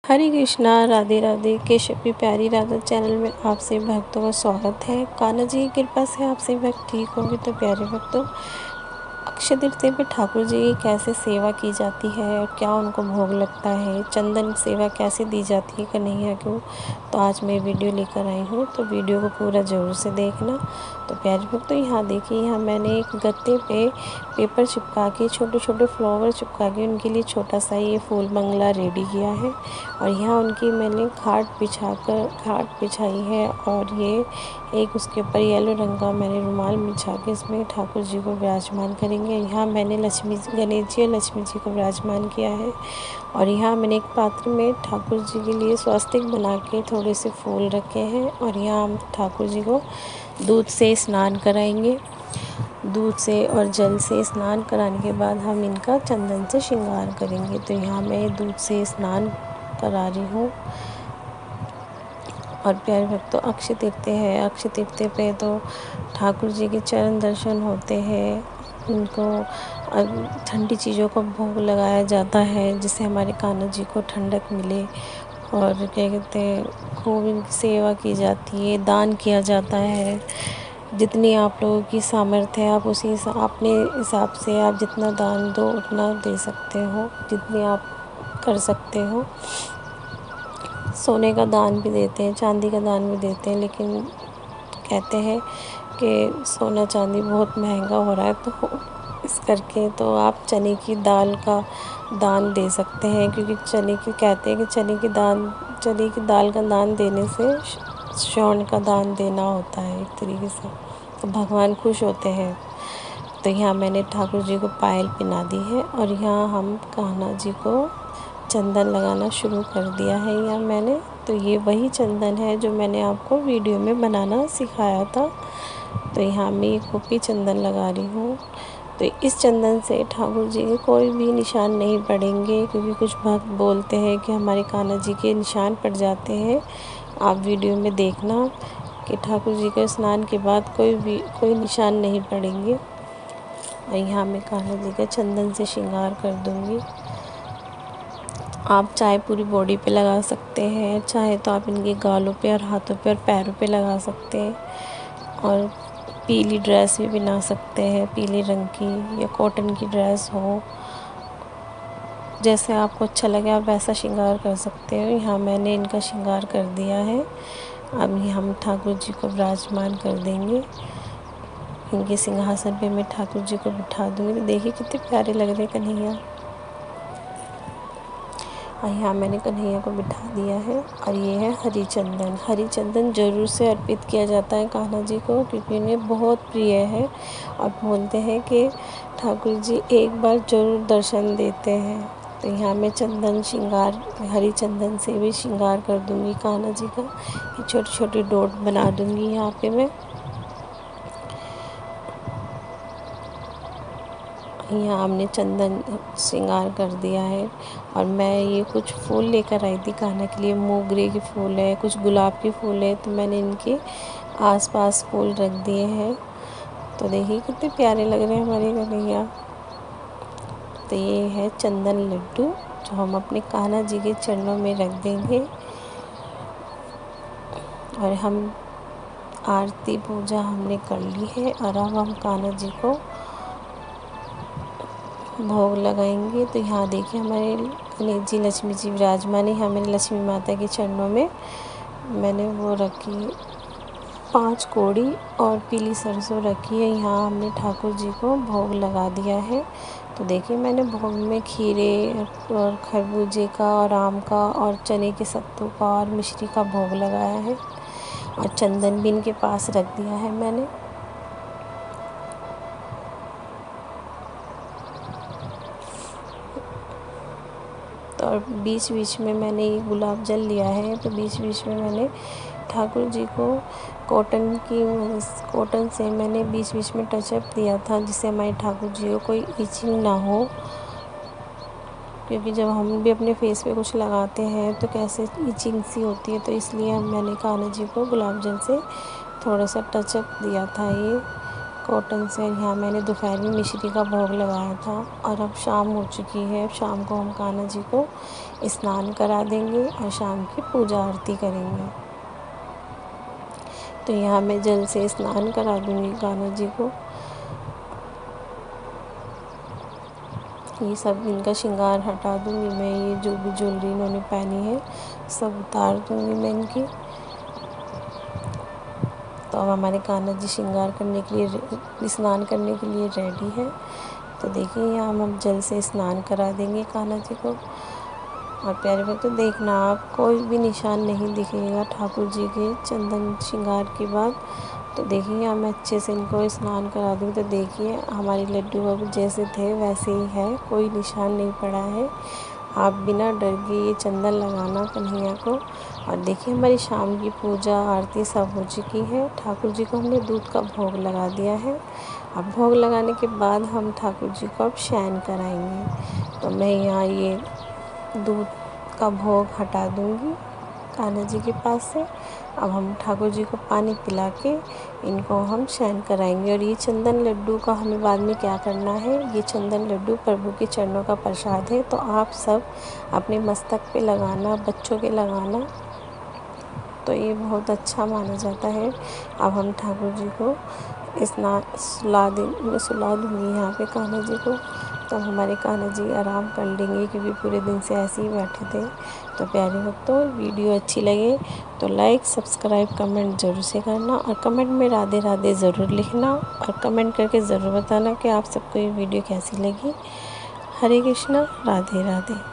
हरे कृष्णा, राधे राधे। केशव की प्यारी राधा चैनल में आप सभी भक्तों का स्वागत है। कान्हा जी की कृपा से आप सभी भक्त ठीक होंगे। तो प्यारे भक्तों, अक्षय तृतीया पे ठाकुर जी की कैसे सेवा की जाती है और क्या उनको भोग लगता है, चंदन सेवा कैसे दी जाती है कन्हैया को, तो आज मैं वीडियो लेकर आई हूँ। तो वीडियो को पूरा ज़रूर से देखना। तो प्यारे भक्तों, यहाँ देखिए, यहाँ मैंने एक गत्ते पे पेपर चिपका के छोटे छोटे फ्लावर चिपका के उनके लिए छोटा सा ये फूल बंगला रेडी किया है। और यहाँ उनकी मैंने घाट बिछाई है और ये एक उसके ऊपर येलो रंग का मैंने रुमाल बिछा के इसमें ठाकुर जी को विराजमान करेंगे। यहाँ मैंने गणेश जी और लक्ष्मी जी को विराजमान किया है। और यहाँ मैंने एक पात्र में ठाकुर जी के लिए स्वास्तिक बना के थोड़े से फूल रखे हैं। और यहाँ हम ठाकुर जी को दूध से स्नान कराएंगे। दूध से और जल से स्नान कराने के बाद हम इनका चंदन से श्रृंगार करेंगे। तो यहाँ मैं दूध से स्नान करा रही हूँ। और प्यारे भक्तों, अक्षय तृतीया है। अक्षय तृतीया पे तो ठाकुर जी के चरण दर्शन होते हैं। उनको ठंडी चीज़ों का भोग लगाया जाता है जिससे हमारे कान्हा जी को ठंडक मिले। और क्या कहते हैं, खूब इनकी सेवा की जाती है, दान किया जाता है। जितनी आप लोगों की सामर्थ्य है, आप अपने हिसाब से आप जितना दान दो उतना दे सकते हो, जितनी आप कर सकते हो। सोने का दान भी देते हैं, चांदी का दान भी देते हैं, लेकिन कहते हैं कि सोना चांदी बहुत महंगा हो रहा है, तो इस करके तो आप चने की दाल का दान दे सकते हैं। क्योंकि कहते हैं कि चने की दाल का दान देने से स्वर्ण का दान देना होता है एक तरीके से, तो भगवान खुश होते हैं। तो यहाँ मैंने ठाकुर जी को पायल पहना दी है और यहाँ हम कान्हा जी को चंदन लगाना शुरू कर दिया है यहाँ मैंने। तो ये वही चंदन है जो मैंने आपको वीडियो में बनाना सिखाया था। तो यहाँ मैं एक गोपी चंदन लगा रही हूँ। तो इस चंदन से ठाकुर जी के कोई भी निशान नहीं पड़ेंगे, क्योंकि कुछ भक्त बोलते हैं कि हमारे कान्हा जी के निशान पड़ जाते हैं। आप वीडियो में देखना कि ठाकुर जी के स्नान के बाद कोई निशान नहीं पड़ेंगे। और यहाँ मैं कान्हा जी का चंदन से श्रृंगार कर दूँगी। आप चाहे पूरी बॉडी पे लगा सकते हैं, चाहे तो आप इनके गालों पे और हाथों पे और पैरों पे लगा सकते हैं। और पीली ड्रेस भी बना सकते हैं, पीले रंग की, या कॉटन की ड्रेस हो, जैसे आपको अच्छा लगे आप वैसा श्रृंगार कर सकते हो। यहाँ मैंने इनका श्रृंगार कर दिया है। अब हम ठाकुर जी को विराजमान कर देंगे। इनके सिंहासन पे मैं ठाकुर जी को बिठा दूँगी। तो देखिए कितने प्यारे लग रहे हैं कन्हैया। और यहाँ मैंने कन्हैया को बिठा दिया है। और ये है हरी चंदन। हरी चंदन ज़रूर से अर्पित किया जाता है कान्हा जी को, क्योंकि इन्हें बहुत प्रिय है। और बोलते हैं कि ठाकुर जी एक बार ज़रूर दर्शन देते हैं। तो यहाँ मैं हरी चंदन से भी श्रृंगार कर दूँगी कान्हा जी का। ये छोटी छोटी डोट बना दूँगी यहाँ पे मैं। यहाँ हमने चंदन श्रृंगार कर दिया है। और मैं ये कुछ फूल लेकर आई थी कान्हा के लिए। मोगरे के फूल है, कुछ गुलाब के फूल है, तो मैंने इनके आसपास फूल रख दिए हैं। तो देखिए कितने प्यारे लग रहे हैं हमारे कन्हैया। तो ये है चंदन लड्डू जो हम अपने कान्हा जी के चरणों में रख देंगे। और हम आरती पूजा हमने कर ली है। और अब हम कान्हा जी को भोग लगाएंगे। तो यहाँ देखिए हमारे गणेश जी लक्ष्मी जी विराजमान है। यहाँ मैंने लक्ष्मी माता के चरणों में मैंने वो रखी 5 कौड़ी और पीली सरसों रखी है। यहाँ हमने ठाकुर जी को भोग लगा दिया है। तो देखिए मैंने भोग में खीरे और खरबूजे का और आम का और चने के सत्तू का और मिश्री का भोग लगाया है। और चंदन भी इनके पास रख दिया है मैंने। और बीच बीच में मैंने ये गुलाब जल लिया है। तो बीच बीच में मैंने ठाकुर जी को कॉटन से मैंने बीच बीच में टचअप दिया था, जिससे हमारे ठाकुर जी को कोई इचिंग ना हो। क्योंकि जब हम भी अपने फेस पे कुछ लगाते हैं तो कैसे इचिंग सी होती है, तो इसलिए मैंने कान्हा जी को गुलाब जल से थोड़ा सा टचअप दिया था ये। कॉटन से। यहाँ मैंने दोपहर में मिश्री का भोग लगाया था और अब शाम हो चुकी है। अब शाम को हम कान्हा जी को स्नान करा देंगे और शाम की पूजा आरती करेंगे। तो यहाँ मैं जल से स्नान करा दूँगी कान्हा जी को। ये सब इनका श्रृंगार हटा दूँगी मैं। ये जो भी ज्वेलरी इन्होंने पहनी है सब उतार दूँगी मैं इनकी। तो अब हमारे कान्हा जी श्रृंगार करने के लिए, स्नान करने के लिए रेडी है। तो देखिए यहाँ हम जल से स्नान करा देंगे कान्हा जी को। और प्यारे भक्तों देखना, आप कोई भी निशान नहीं दिखेगा ठाकुर जी के चंदन श्रृंगार के बाद। तो देखिए यहाँ मैं अच्छे से इनको स्नान करा दूँ। तो देखिए हमारे लड्डू बाबू जैसे थे वैसे ही है, कोई निशान नहीं पड़ा है। आप बिना डर के ये चंदन लगाना कन्हैया को। और देखिए हमारी शाम की पूजा आरती सब हो चुकी है। ठाकुर जी को हमने दूध का भोग लगा दिया है। अब भोग लगाने के बाद हम ठाकुर जी को अब शयन कराएंगे। तो मैं यहाँ ये दूध का भोग हटा दूँगी कान्हा जी के पास से। अब हम ठाकुर जी को पानी पिला के इनको हम शयन कराएंगे। और ये चंदन लड्डू का हमें बाद में क्या करना है, ये चंदन लड्डू प्रभु के चरणों का प्रसाद है। तो आप सब अपने मस्तक पे लगाना, बच्चों के लगाना, तो ये बहुत अच्छा माना जाता है। अब हम ठाकुर जी को सुला दूँगी यहाँ पे कान्हा जी को। तो हमारे कान्हा जी आराम कर लेंगे क्योंकि पूरे दिन से ऐसे ही बैठे थे। तो प्यारे भक्तों वीडियो अच्छी लगे तो लाइक सब्सक्राइब कमेंट ज़रूर से करना। और कमेंट में राधे राधे ज़रूर लिखना। और कमेंट करके ज़रूर बताना कि आप सबको ये वीडियो कैसी लगी। हरे कृष्णा, राधे राधे।